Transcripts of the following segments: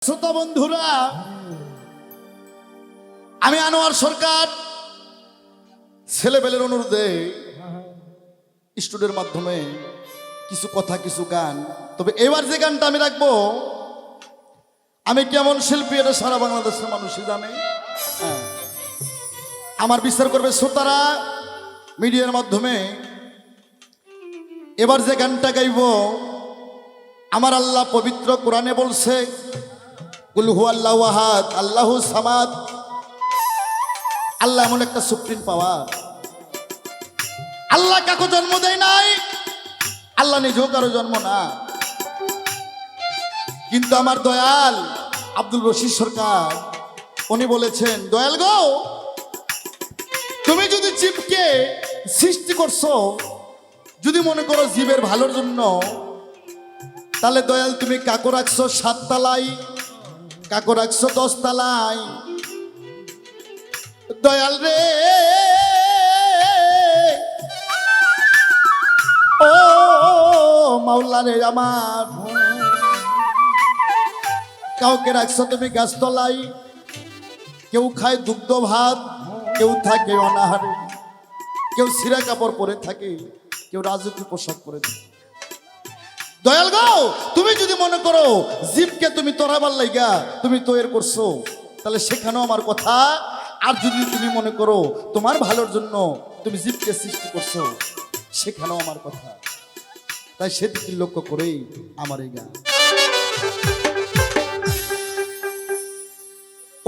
শ্রোতা বন্ধুরা, আমি আনোয়ার সরকার ছেলেবেলের অনুরোধে স্টুডিওর মাধ্যমে কিছু কথা কিছু গান, তবে এবার যে গানটা আমি রাখবো, আমি কেমন শিল্পী এটা সারা বাংলাদেশের মানুষই জানে। আমার বিচার করবে শ্রোতারা মিডিয়ার মাধ্যমে। এবার যে গানটা গাইব, আমার আল্লাহ পবিত্র কোরআনে বলছে, কুল হুয়াল্লাহু আহাদ আল্লাহু সামাদ। আল্লাহ এমন একটা সুপ্রিম পাওয়ার। আল্লাহ কাকো জন্ম দেয় নাই, আল্লাহ নিজেও কারো জন্ম না, কিন্তু আমার দয়াল আব্দুল রশিদ সরকার উনি বলেছেন, দয়াল গো, তুমি যদি জীবকে সৃষ্টি করছো, যদি মনে করো জীবের ভালোর জন্য, তাহলে দয়াল তুমি কাকো রাখছো 7 তলায়, কাকো রাখছো 10 তলায়। দয়াল রে, ও মাওলা রে আমার, কাউকে রাখছো তুমি গাছতলায়, কেউ খায় দুগ্ধ ভাত, কেউ থাকে অনাহারে, কেউ ছিঁড়া কাপড় পরে থাকে, কেউ রাজকীয় পোশাক পরে থাকে। দয়াল গো, তুমি যদি মনে করো জীবকে তুমি তরাবার লাইগা তুমি তৈরি করছো, তাহলে সেখানেও আমার কথা। আর যদি তুমি মনে করো তোমার ভালোর জন্য তুমি জীবকে সৃষ্টি করছো, সেখানেও আমার কথা। তাই সেদিকে লক্ষ্য করেই আমার এই গান।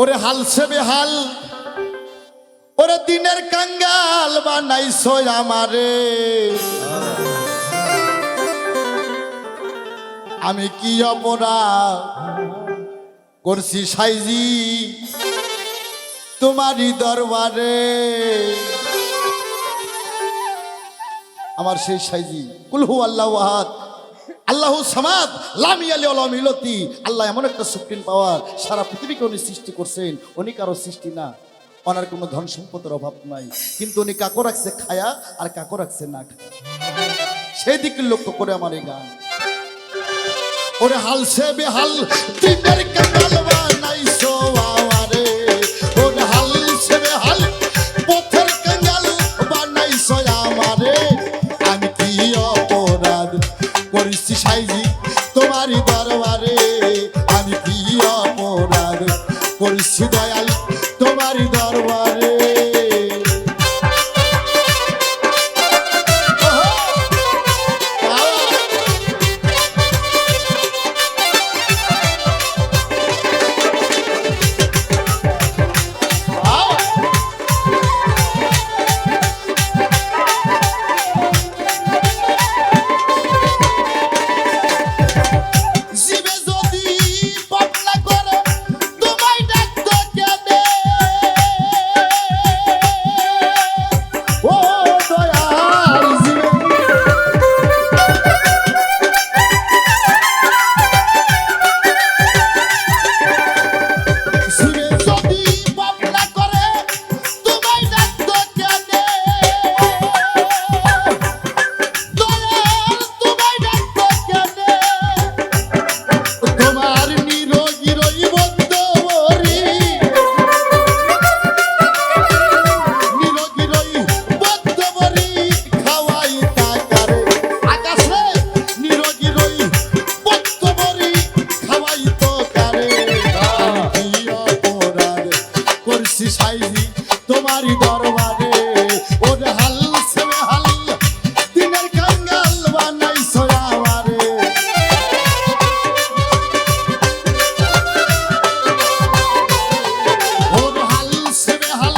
ওরে হাল সে বেহাল, ওরে দিনের কাঙ্গাল বানাইছো আমারে, আমি কি অপরাধ করছি সাইজি তোমারই দরবারে। আমার সেই সাইজি কুল হুয়াল্লাহু আহাদ আল্লাহু সামাদ লাম ইয়ালিদ ওয়া লাম ইউলাদ। আল্লাহ এমন একটা সুপ্রিম পাওয়ার, সারা পৃথিবীকে উনি সৃষ্টি করছেন। উনি কারো সৃষ্টি না, ওনার কোনো ধন সম্পদের অভাব নাই, কিন্তু উনি কাকো রাখছে খায়া আর কাকো রাখছে না খায়া। সেই দিকে লক্ষ্য করে আমার এই গান। ওরে হাল সে বেহাল, দিনের কাঙ্গাল বানাইছো আমারে, ওরে হাল সে বেহাল, পথের কাঙ্গাল বানাইছো আমারে, আমি কি অপরাধ করেছি সাইজি তোমারই দরবারে, আমি কি অপরাধ করেছি দয়াল তোমারই দরবারে। তোমারই দরবারে, ওরে হাল সে বেহাল, দিনের কাঙ্গাল বানাইছো আমারে। ওরে হাল সে বেহাল,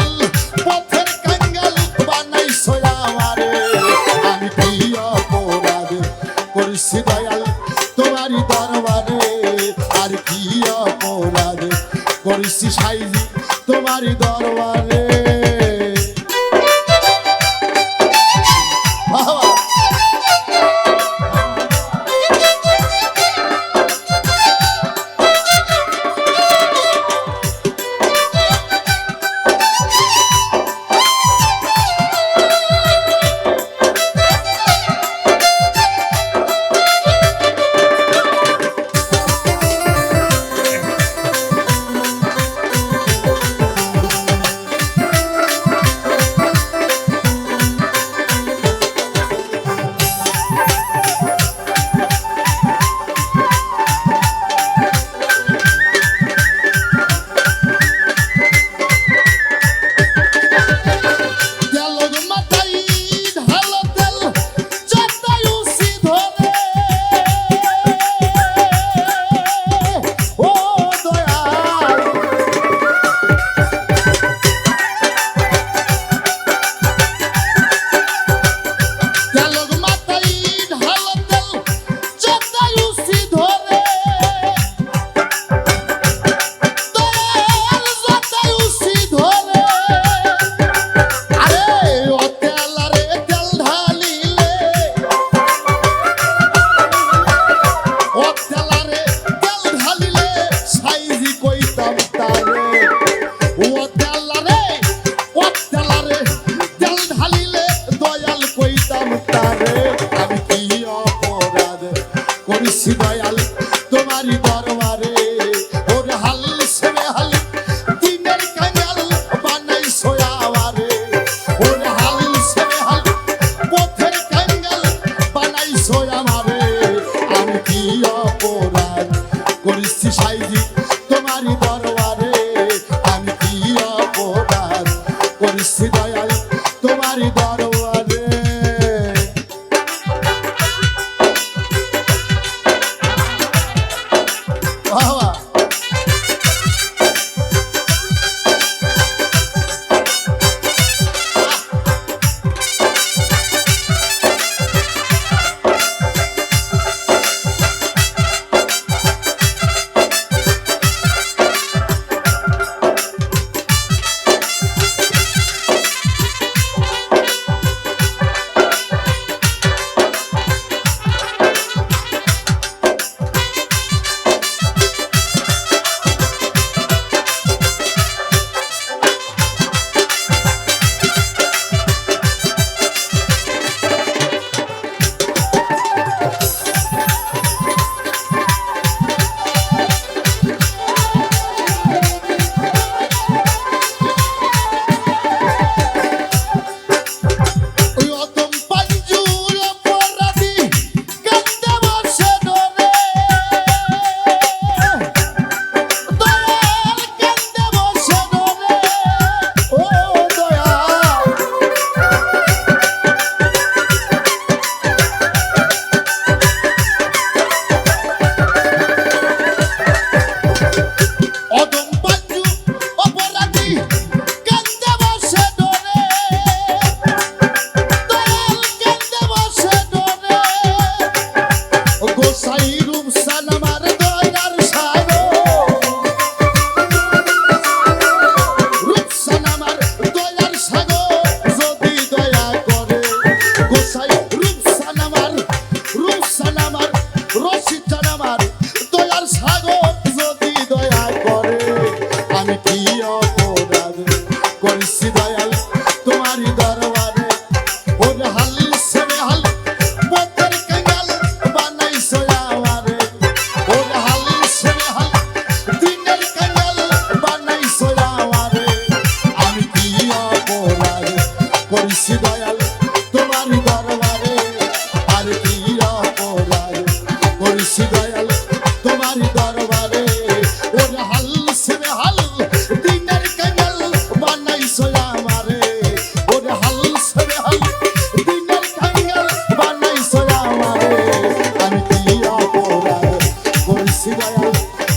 পথের কাঙ্গাল বানাইছো আমারে, আমি কি অপরাধ করেছি দয়াল তোমারই দরবারে, আর কি অপরাধ করেছি সাইজি তোমারই দরবারে। তোমারই দরবারে আমি কি অপরাধ করেছি দয়াল তোমারই দরবারে। বাবা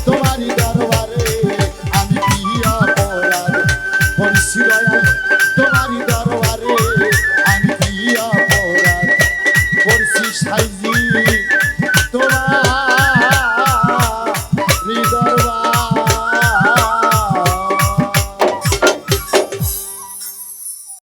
তোমারই দরবারে আমি কি অপরাধ করেছি দয়াল